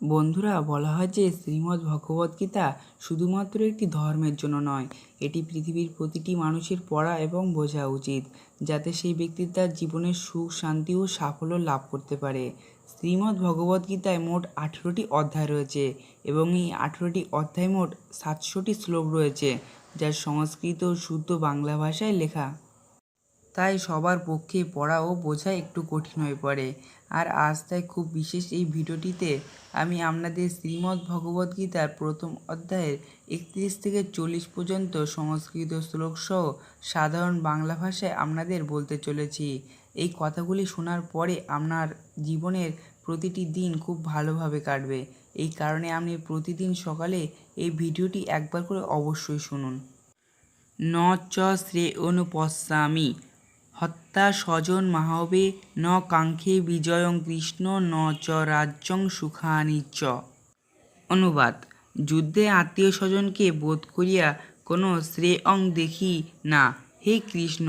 বন্ধুরা, বলা হয় যে শ্রীমদ্ ভগবদ্গীতা শুধুমাত্র একটি ধর্মের জন্য নয়, এটি পৃথিবীর প্রতিটি মানুষের পড়া এবং বোঝা উচিত, যাতে সেই ব্যক্তি তার জীবনের সুখ, শান্তি ও সাফল্য লাভ করতে পারে। শ্রীমদ্ ভগবদ্গীতায় মোট 18টি অধ্যায় রয়েছে এবং এই 18টি অধ্যায় মোট 700টি শ্লোক রয়েছে, যা সংস্কৃত ও শুদ্ধ বাংলা ভাষায় লেখা। তাই সবার পক্ষে পড়া ও বোঝা একটু কঠিন হয়ে পড়ে। আর আজ তাই খুব বিশেষ এই ভিডিওটিতে আমি আপনাদের শ্রীমদ্ ভগবদ্গীতার প্রথম অধ্যায়ের 31 থেকে 40 পর্যন্ত সংস্কৃত শ্লোক সহ সাধারণ বাংলা ভাষায় আপনাদের বলতে চলেছি। এই কথাগুলি শোনার পরে আপনার জীবনের প্রতিটি দিন খুব ভালোভাবে কাটবে। এই কারণে আপনি প্রতিদিন সকালে এই ভিডিওটি একবার করে অবশ্যই শুনুন। ন চ শ্রেয়োনুপশ্যামি হত্যা স্বজন মাহবে ন কাঙ্ক্ষে বিজয়ং কৃষ্ণ ন চ রাজ্যং সুখানি চ। অনুবাদ: যুদ্ধে আত্মীয় স্বজনকে বোধ করিয়া কোনো শ্রেয়ং দেখি না হে কৃষ্ণ।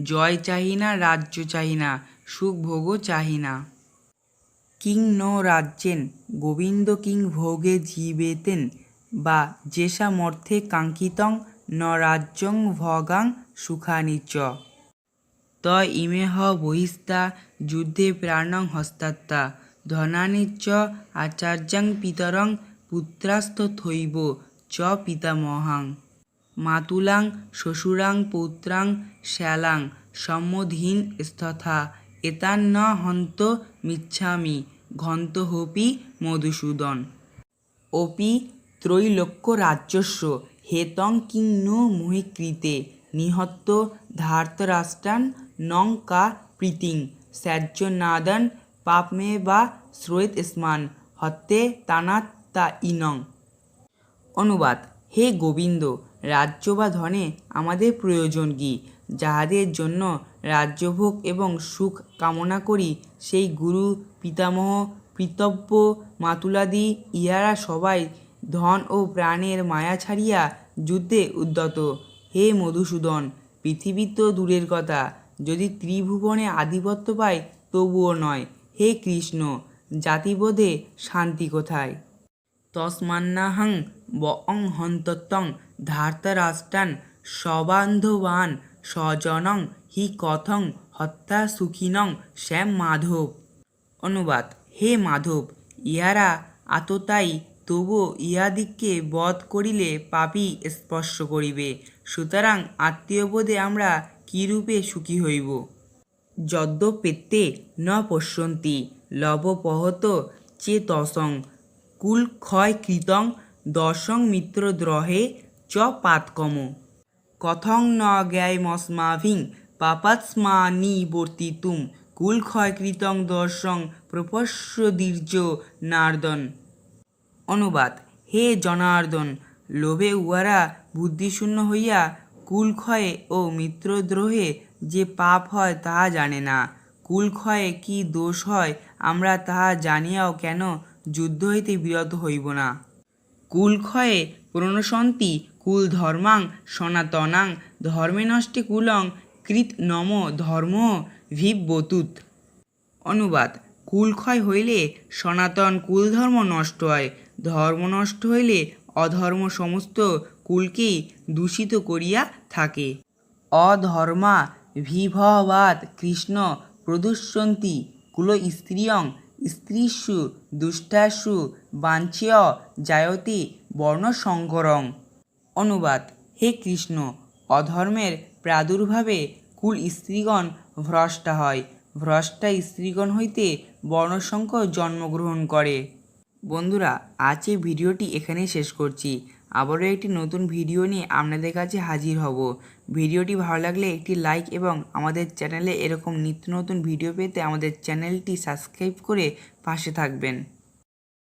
জয় চাহি না, রাজ্য চাহি না, সুখ ভোগও চাহি না। কিং ন রাজ্যেন গোবিন্দ কিং ভোগে জীবেতেন বা যেষামর্থে কাঙ্ক্ষিতং ন রাজ্যং ভোগাং সুখানি চ। ত ইমেহ বহিস্তা যুদ্ধে প্রাণং হস্তাত্তা ধনানি চ আচার্যাং পিতরং পুত্রাস্তথৈব চ পিতামহাং মাতুলাং শ্বশুরাং পৌত্রাং শ্যালাং সম্মোধীন স্তথা এতান ন হন্ত মিচ্ছামি ঘন্তহোপি মধুসূদন। অপি ত্রৈলোক্য রাজ্যস্য হেতং কিং নো মুহিকৃতে নিহত্য ধার্তরাষ্ট্রান নং কা প্রীতিং স্যাজ্যনাদন পাপমে বা শ্রয়েত স্মান হত্যে তানাত তা ইনং। অনুবাদ: হে গোবিন্দ, রাজ্য বা ধনে আমাদের প্রয়োজন কি? যাহাদের জন্য রাজ্যভোগ এবং সুখ কামনা করি, সেই গুরু, পিতামহ, পিতব্য, মাতুলাদি ইহারা সবাই ধন ও প্রাণের মায়া ছাড়িয়া যুদ্ধে উদ্যত। হে মধুসূদন, পৃথিবী তো দূরের কথা, যদি ত্রিভুবনে আধিপত্য পায় তবুও নয়। হে কৃষ্ণ, জাতিবোধে শান্তি কোথায়? তস্মান্নাহং বং হন্তত্যং ধার্তরাষ্ট্রান সবান্ধবান স্বজনং হি কথং হত্যা সুখিনং শ্যাম মাধব। অনুবাদ: হে মাধব, ইহারা আততায়ী, তবুও ইহাদিগকে বধ করিলে পাপই স্পর্শ করিবে, সুতরাং আত্মীয়বোধে আমরা কিরূপে সুখী হইব? যদ্যপেত্তে ন পশ্যন্তি লভপহত চেতসং কুলক্ষয়কৃতং দর্শং মিত্রদ্রোহে চ পাতকম। কথং ন জ্ঞেয়মস্মাভিঃ পাপাৎস্মান্নিবর্তিতুম কুলক্ষয়কৃতং দর্শং প্রপশ্যদীর্য নারদন। অনুবাদ: হে জনার্দন, লোভে উহারা বুদ্ধিশূন্য হইয়া কুলক্ষয়ে ও মিত্রদ্রোহে যে পাপ হয় তাহা জানে না। কুলক্ষয়ে কি দোষ হয় আমরা তাহা জানিয়াও কেন যুদ্ধ হইতে বিরত হইব না? কুলক্ষয়ে প্রণশন্তি কুলধর্মাং সনাতনাং ধর্মে নষ্টে কুলং কৃত নম ধর্মঃ বিভবতুত। অনুবাদ: কুলক্ষয় হইলে সনাতন কুলধর্ম নষ্ট হয়, ধর্ম নষ্ট হইলে অধর্ম সমস্ত কুলকেই দূষিত করিয়া থাকে। অধর্মা বিভবাৎ কৃষ্ণ প্রদুষ্যন্তি কুলস্ত্রিয়ং স্ত্রীষু দুষ্টাসু বাঞ্ছ্য জায়তে বর্ণসংকরং। অনুবাদ: হে কৃষ্ণ, অধর্মের প্রাদুর্ভাবে কুল স্ত্রীগণ ভ্রষ্টা হয়, ভ্রষ্টা স্ত্রীগণ হইতে বর্ণসংকর জন্মগ্রহণ করে। বন্ধুরা, আজ এই ভিডিওটি এখানেই শেষ করছি। আবারও একটি নতুন ভিডিও নিয়ে আপনাদের কাছে হাজির হব। ভিডিওটি ভালো লাগলে একটি লাইক এবং আমাদের চ্যানেলে এরকম নিত্য নতুন ভিডিও পেতে আমাদের চ্যানেলটি সাবস্ক্রাইব করে পাশে থাকবেন।